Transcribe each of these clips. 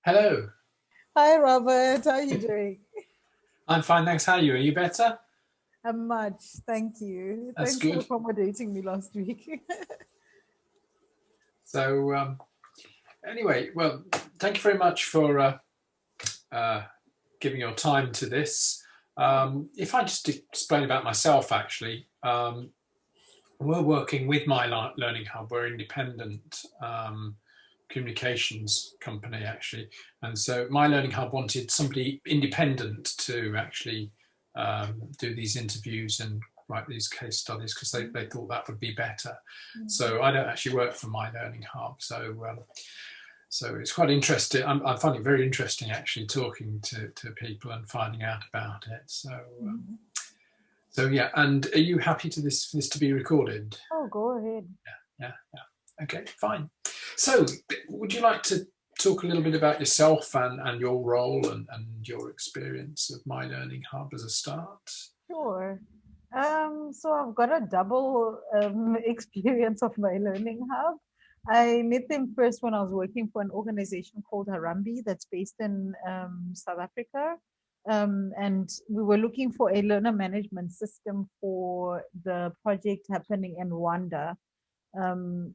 Hello. Hi, Robert. How are you doing? I'm fine, thanks. How are you? Are you better? I'm much. Thank you. That's Thanks for good. accommodating me last week. So, anyway, well, thank you very much for uh, giving your time to this. If I just explain about myself, actually, we're working with my learning hub. We're independent communications company, actually, and so my learning hub wanted somebody independent to actually do these interviews and write these case studies because they thought that would be better. So I don't actually work for my learning hub. So it's quite interesting. I find it very interesting actually talking to people and finding out about it. So yeah, and are you happy to this to be recorded? Oh, go ahead. Yeah. Okay, fine. So would you like to talk a little bit about yourself and your role and your experience of My Learning Hub as a start? Sure. So I've got a double experience of my learning hub. I met them first when I was working for an organization called Harambee that's based in South Africa. And we were looking for a learner management system for the project happening in Rwanda. Um,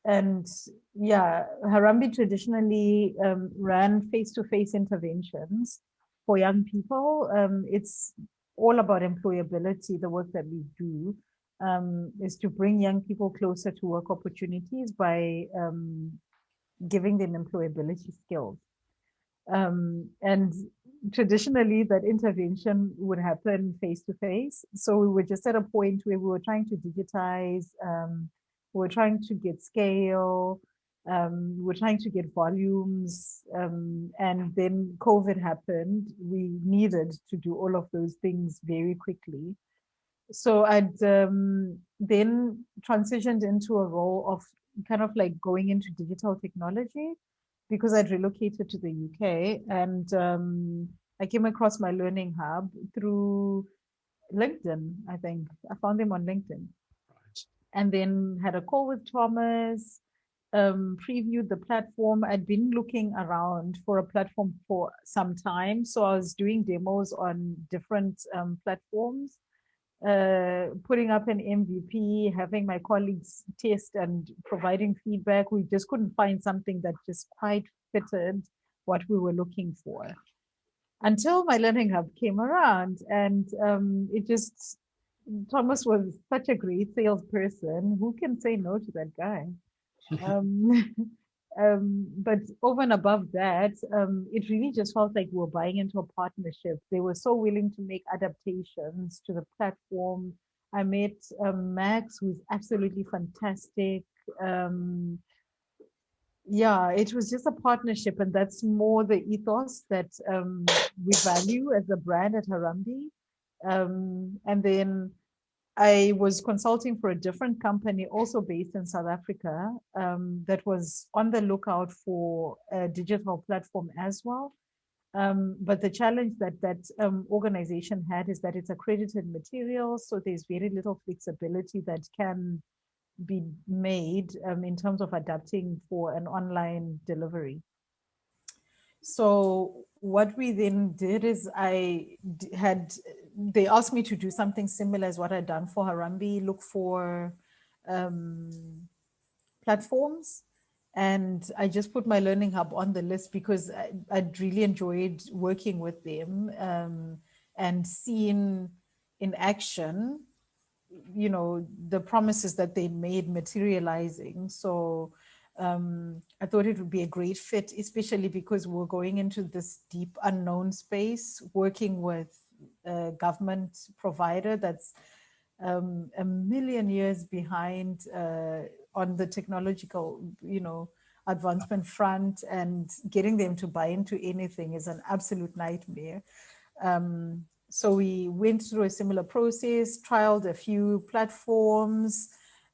and yeah, Harambee traditionally ran face-to-face interventions for young people. It's all about employability. The work that we do is to bring young people closer to work opportunities by giving them employability skills. And traditionally, that intervention would happen face to face. So we were just at a point where we were trying to digitize, we were trying to get scale, we were trying to get volumes, and then COVID happened. We needed to do all of those things very quickly. So I'd then transitioned into a role of kind of like going into digital technology because I'd relocated to the UK, and I came across my learning hub through LinkedIn. I think I found them on LinkedIn, Right. and then had a call with Thomas, previewed the platform. I'd been looking around for a platform for some time, so I was doing demos on different platforms, putting up an MVP, having my colleagues test and providing feedback. We just couldn't find something that just quite fitted what we were looking for until my learning hub came around. And it just, Thomas was such a great salesperson. Who can say no to that guy? Um, but over and above that, it really just felt like we were buying into a partnership. They were so willing to make adaptations to the platform. I met Max, who's absolutely fantastic. Um, yeah, it was just a partnership, and that's more the ethos that we value as a brand at Harambee. And then I was consulting for a different company, also based in South Africa, that was on the lookout for a digital platform as well. But the challenge that organization had is that it's accredited material, so there's very little flexibility that can be made in terms of adapting for an online delivery. So what we then did is they asked me to do something similar as what I'd done for Harambee, look for um, platforms. And I just put my learning hub on the list because I'd really enjoyed working with them, and seeing in action, the promises that they made materializing. So I thought it would be a great fit, especially because we're going into this deep unknown space, working with a government provider that's a million years behind on the technological, advancement front, and getting them to buy into anything is an absolute nightmare. So we went through a similar process, trialed a few platforms,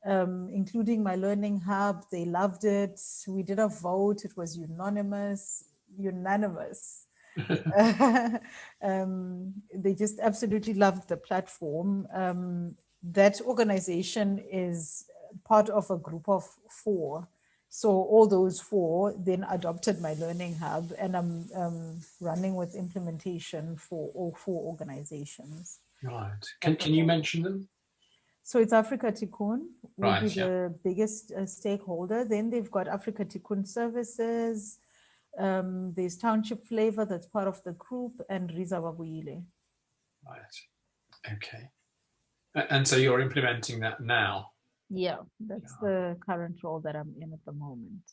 including my learning hub. They loved it. We did a vote. It was unanimous. They just absolutely loved the platform. That organization is part of a group of four. So all those 4 then adopted my learning hub, and I'm running with implementation for all 4 organizations. Right. Can you mention them? So it's Afrika Tikkun would be Right, yeah. the biggest stakeholder. Then they've got Afrika Tikkun Services. There's Township Flavor, that's part of the group, and Riza Wabuile. Right. Okay. And so you're implementing that now? Yeah, that's the current role that I'm in at the moment.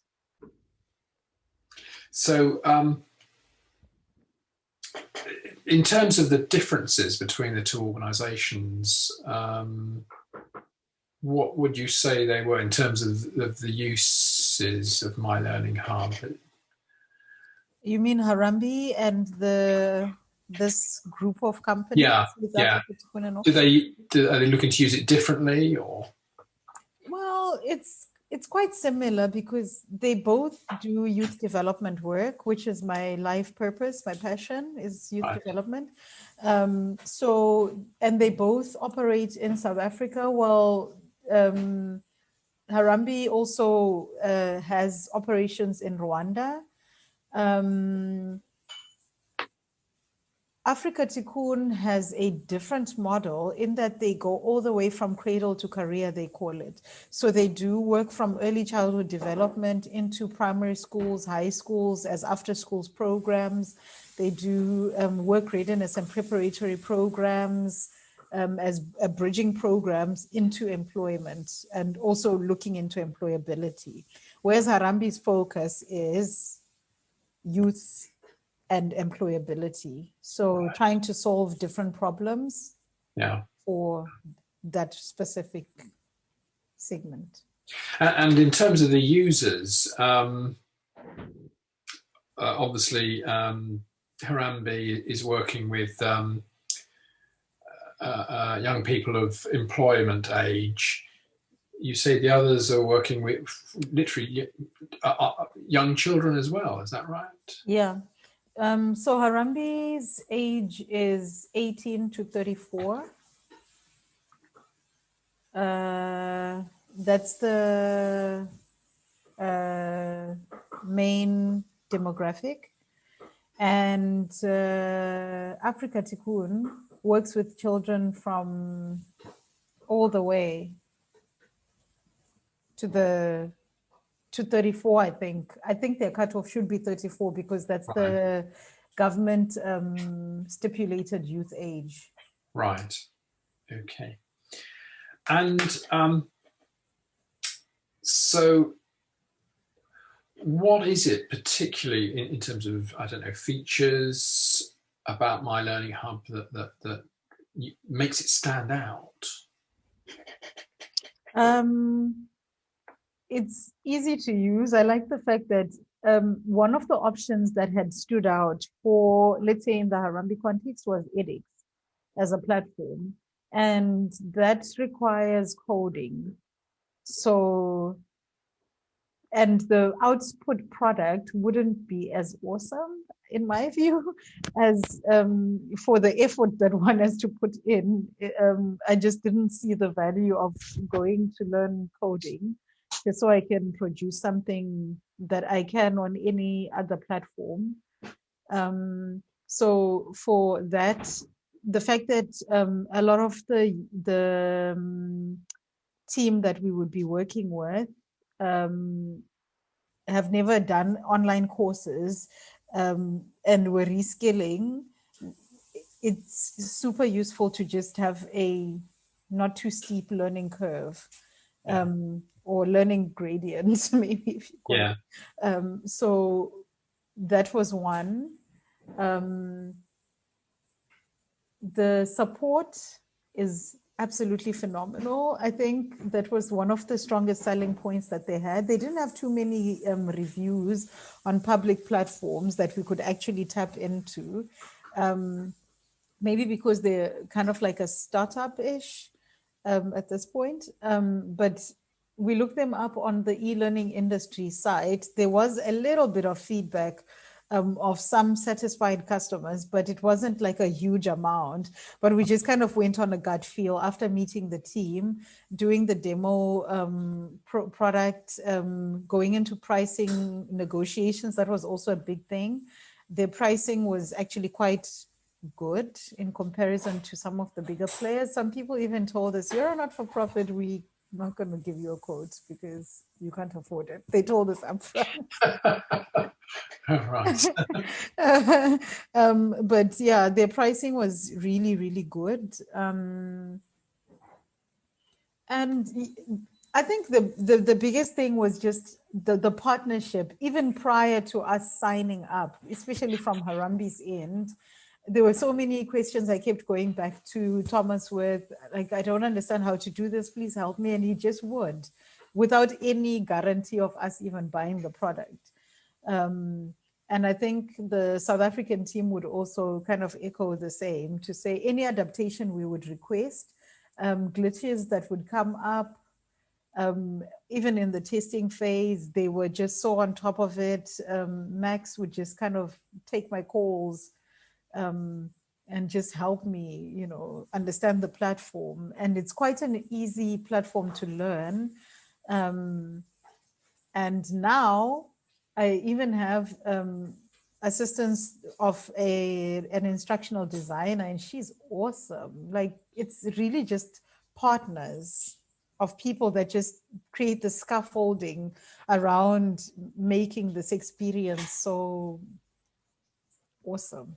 So in terms of the differences between the 2 organizations, what would you say they were in terms of the uses of My Learning Hub? You mean Harambee and this group of companies? Yeah, yeah. Are they looking to use it differently, or? Well, it's quite similar because they both do youth development work, which is my life purpose, my passion is youth development. So, and they both operate in South Africa. Well, Harambee also has operations in Rwanda. Afrika Tikkun has a different model in that they go all the way from cradle to career, they call it. So they do work from early childhood development into primary schools, high schools, as after schools programs. They do work readiness and preparatory programs as bridging programs into employment, and also looking into employability. Whereas Harambee's focus is youth and employability. So trying to solve different problems for that specific segment. And in terms of the users, obviously Harambee is working with young people of employment age. You say the others are working with literally young children as well, is that right? Yeah. So Harambee's age is 18 to 34. That's the main demographic. And Afrika Tikkun works with children from all the way to 34, I think. I think their cutoff should be 34 because that's the government stipulated youth age. Right. Okay. And so what is it particularly in terms of, I don't know, features about My Learning Hub that makes it stand out? It's easy to use. I like the fact that one of the options that had stood out for, let's say in the Harambee context, was edX as a platform. And that requires coding. So, and the output product wouldn't be as awesome, in my view, as for the effort that one has to put in. I just didn't see the value of going to learn coding just so I can produce something that I can on any other platform. So for that, the fact that a lot of the team that we would be working with have never done online courses and we're reskilling, it's super useful to just have a not too steep learning curve. Or learning gradients, maybe if you call it. So that was one. The support is absolutely phenomenal. I think that was one of the strongest selling points that they had. They didn't have too many reviews on public platforms that we could actually tap into. Maybe because they're kind of like a startup-ish at this point. But we looked them up on the e-learning industry site. There was a little bit of feedback of some satisfied customers, but it wasn't like a huge amount. But we just kind of went on a gut feel after meeting the team, doing the demo product, going into pricing negotiations. That was also a big thing. The pricing was actually quite good in comparison to some of the bigger players. Some people even told us, "You're a not-for-profit, we're not going to give you a quote because you can't afford it." They told us upfront. Right. But yeah, their pricing was really, really good. And I think the biggest thing was just the partnership, even prior to us signing up, especially from Harambee's end. There were so many questions I kept going back to Thomas with, like, I don't understand how to do this, please help me. And he just would, without any guarantee of us even buying the product. And I think the South African team would also kind of echo the same, to say any adaptation we would request, glitches that would come up, even in the testing phase, they were just so on top of it. Max would just kind of take my calls and just help me, you know, understand the platform. And it's quite an easy platform to learn. And now I even have assistance of an instructional designer, and she's awesome. Like, it's really just partners of people that just create the scaffolding around making this experience so awesome.